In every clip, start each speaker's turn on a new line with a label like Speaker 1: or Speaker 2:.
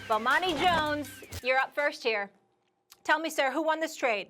Speaker 1: Bomani Jones, you're up first here. Tell me, sir, who won this trade?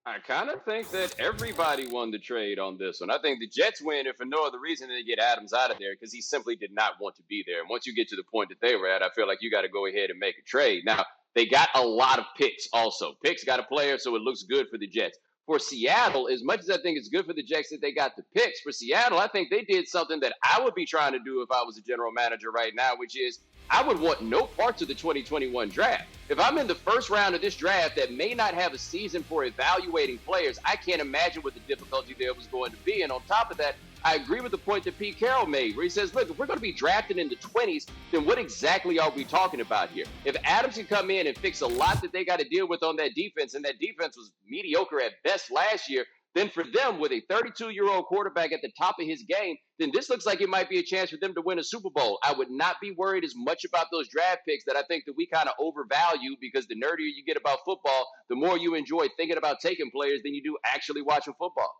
Speaker 2: I kind of think that everybody won the trade on this one. I think the Jets win, if for no other reason than to get Adams out of there, because he simply did not want to be there. And once you get to the point that they were at, I feel like you got to go ahead and make a trade. Now, they got a lot of picks also. Picks got a player, so it looks good for the Jets. For Seattle, as much as I think it's good for the Jets that they got the picks, for Seattle, I think they did something that I would be trying to do if I was a general manager right now, which is I would want no parts of the 2021 draft. If I'm in the first round of this draft that may not have a season for evaluating players, I can't imagine what the difficulty there was going to be. And on top of that, I agree with the point that Pete Carroll made, where he says, look, if we're going to be drafted in the 20s, then what exactly are we talking about here? If Adams can come in and fix a lot that they got to deal with on that defense, and that defense was mediocre at best last year, then for them, with a 32-year-old quarterback at the top of his game, then this looks like it might be a chance for them to win a Super Bowl. I would not be worried as much about those draft picks that I think that we kind of overvalue, because the nerdier you get about football, the more you enjoy thinking about taking players than you do actually watching football.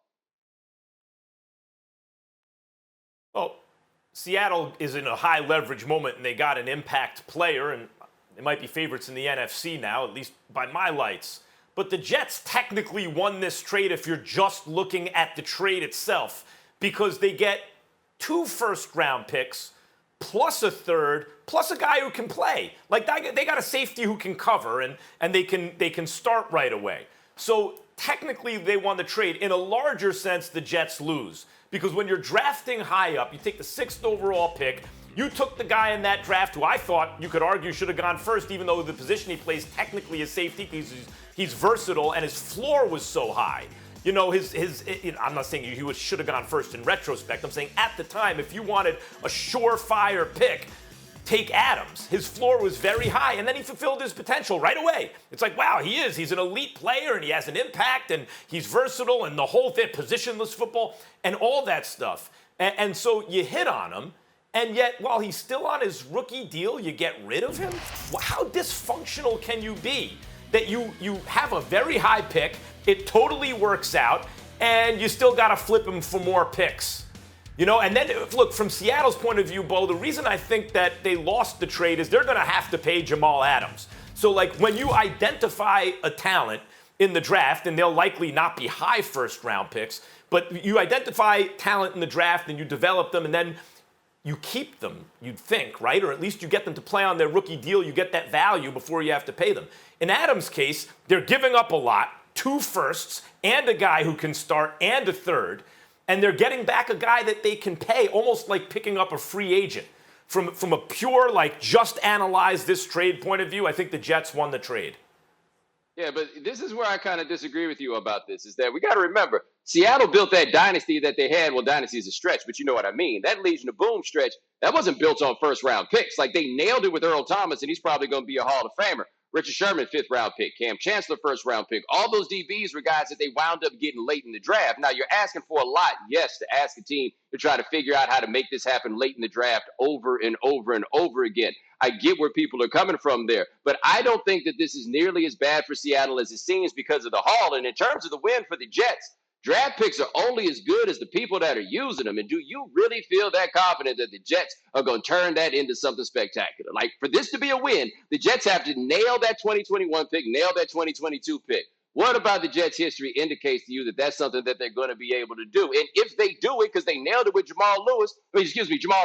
Speaker 3: Well, Seattle is in a high leverage moment, and they got an impact player, and they might be favorites in the NFC now, at least by my lights. But the Jets technically won this trade if you're just looking at the trade itself, because they get 2 first-round picks plus a third plus a guy who can play. Like, they got a safety who can cover, and they can start right away. So technically they won the trade. In a larger sense, the Jets lose, because when you're drafting high up, you take the 6th overall pick. You took the guy in that draft who I thought you could argue should have gone first, even though the position he plays technically is safety, because he's versatile and his floor was so high. You know, I'm not saying he should have gone first in retrospect. I'm saying at the time, if you wanted a surefire pick, take Adams. His floor was very high, and then he fulfilled his potential right away. It's like, wow, he's an elite player, and he has an impact, and he's versatile, and the whole thing, positionless football, and all that stuff. And so you hit on him. And yet, while he's still on his rookie deal, you get rid of him? How dysfunctional can you be that you have a very high pick, it totally works out, and you still got to flip him for more picks? You know, and then, look, from Seattle's point of view, Bo, the reason I think that they lost the trade is they're going to have to pay Jamal Adams. So, like, when you identify a talent in the draft, and they'll likely not be high first-round picks, but you identify talent in the draft, and you develop them, and then you keep them, you'd think, right? Or at least you get them to play on their rookie deal. You get that value before you have to pay them. In Adams' case, they're giving up a lot, 2 firsts, and a guy who can start, and a third, and they're getting back a guy that they can pay, almost like picking up a free agent. From a pure, like, just analyze this trade point of view, I think the Jets won the trade.
Speaker 2: Yeah, but this is where I kind of disagree with you about this, is that we got to remember, Seattle built that dynasty that they had. Well, dynasty is a stretch, but you know what I mean. That Legion of Boom stretch, that wasn't built on first-round picks. Like, they nailed it with Earl Thomas, and he's probably going to be a Hall of Famer. Richard Sherman, 5th-round pick. Cam Chancellor, 1st-round pick. All those DBs were guys that they wound up getting late in the draft. Now, you're asking for a lot, yes, to ask a team to try to figure out how to make this happen late in the draft over and over and over again. I get where people are coming from there, but I don't think that this is nearly as bad for Seattle as it seems because of the haul. And in terms of the win for the Jets, draft picks are only as good as the people that are using them. And do you really feel that confident that the Jets are going to turn that into something spectacular? Like, for this to be a win, the Jets have to nail that 2021 pick, nail that 2022 pick. What about the Jets' history indicates to you that that's something that they're going to be able to do? And if they do it, because they nailed it with Jamal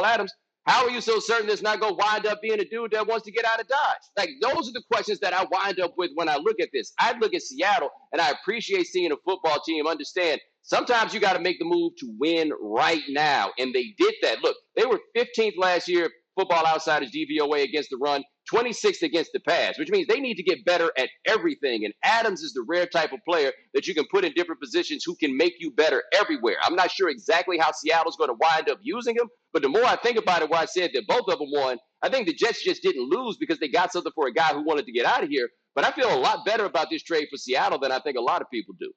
Speaker 2: Adams, how are you so certain it's not going to wind up being a dude that wants to get out of Dodge? Like, those are the questions that I wind up with when I look at this. I look at Seattle, and I appreciate seeing a football team understand sometimes you got to make the move to win right now, and they did that. Look, they were 15th last year, Football Outsiders DVOA against the run, 26th against the pass, which means they need to get better at everything. And Adams is the rare type of player that you can put in different positions who can make you better everywhere. I'm not sure exactly how Seattle's going to wind up using him, but the more I think about it, where I said that both of them won, I think the Jets just didn't lose because they got something for a guy who wanted to get out of here. But I feel a lot better about this trade for Seattle than I think a lot of people do.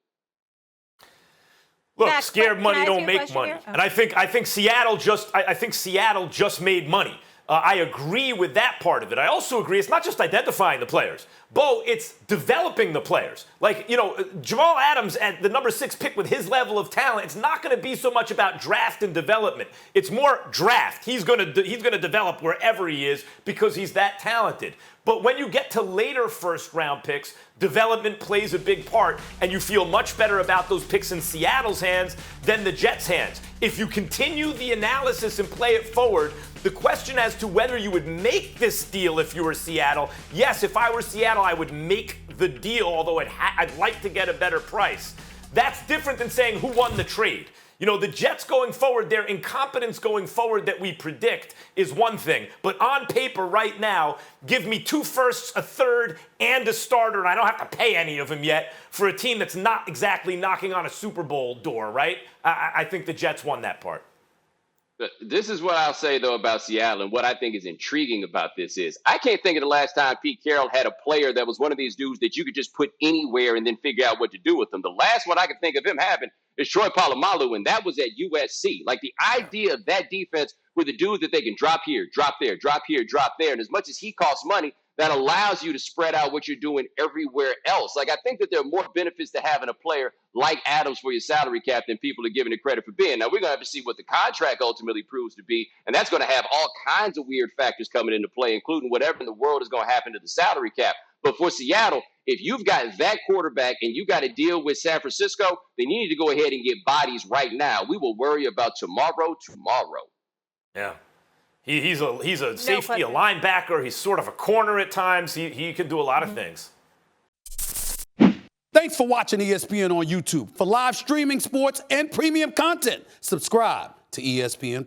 Speaker 3: Look,
Speaker 1: Max,
Speaker 3: scared money don't make money,
Speaker 1: here?
Speaker 3: and I think Seattle just made money. I agree with that part of it. I also agree it's not just identifying the players. Bo, it's developing the players. Like, Jamal Adams at the number 6 pick with his level of talent, it's not going to be so much about draft and development. It's more draft. He's going to develop wherever he is because he's that talented. But when you get to later first-round picks, development plays a big part, and you feel much better about those picks in Seattle's hands than the Jets' hands. If you continue the analysis and play it forward, the question as to whether you would make this deal if you were Seattle, yes, if I were Seattle, I would make the deal, although I'd like to get a better price. That's different than saying who won the trade. The Jets going forward, their incompetence going forward that we predict is one thing. But on paper right now, give me 2 firsts, a third, and a starter, and I don't have to pay any of them yet for a team that's not exactly knocking on a Super Bowl door, right? I think the Jets won that part.
Speaker 2: This is what I'll say, though, about Seattle, and what I think is intriguing about this is I can't think of the last time Pete Carroll had a player that was one of these dudes that you could just put anywhere and then figure out what to do with them. The last one I can think of him having is Troy Polamalu, and that was at USC. Like, the idea of that defense with a dude that they can drop here, drop there, drop here, drop there, and as much as he costs money, that allows you to spread out what you're doing everywhere else. Like, I think that there are more benefits to having a player like Adams for your salary cap than people are giving it credit for being. Now, we're going to have to see what the contract ultimately proves to be, and that's going to have all kinds of weird factors coming into play, including whatever in the world is going to happen to the salary cap. But for Seattle, if you've got that quarterback and you got to deal with San Francisco, then you need to go ahead and get bodies right now. We will worry about tomorrow.
Speaker 3: Yeah. He's a safety, a linebacker. He's sort of a corner at times. He can do a lot of things.
Speaker 4: Thanks for watching ESPN on YouTube. For live streaming, sports, and premium content, subscribe to ESPN+.